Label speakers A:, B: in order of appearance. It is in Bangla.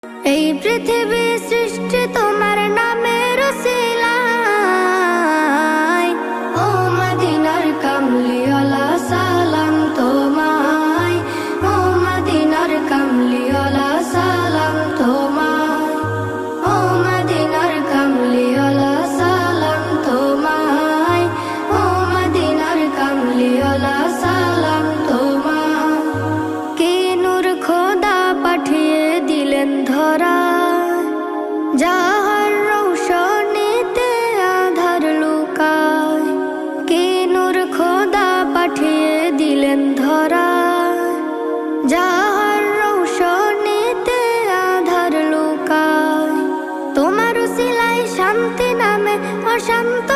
A: এই পৃথিবী সৃষ্টি তোমার নামের উসিলায়। ও মদিনার কামলিওয়ালা সালাম তোমায়, ও মদিনার কামলিওয়ালা সালাম তোমায়, ও মদিনার কামলিওয়ালা সালাম তোমায়, ও মদিনার কামলিওয়ালা সালাম তোমায়। কে নূর খোদা পাঠিয়ে দিলেন ধরায়, যাহার রৌশনীতে আধার লুকায়। কে নূর খোদা পাঠিয়ে দিলেন ধরায়, যাহার রৌশনীতে আধার লুকায়। তোমার উসিলায় শান্তি নামে অশান্ত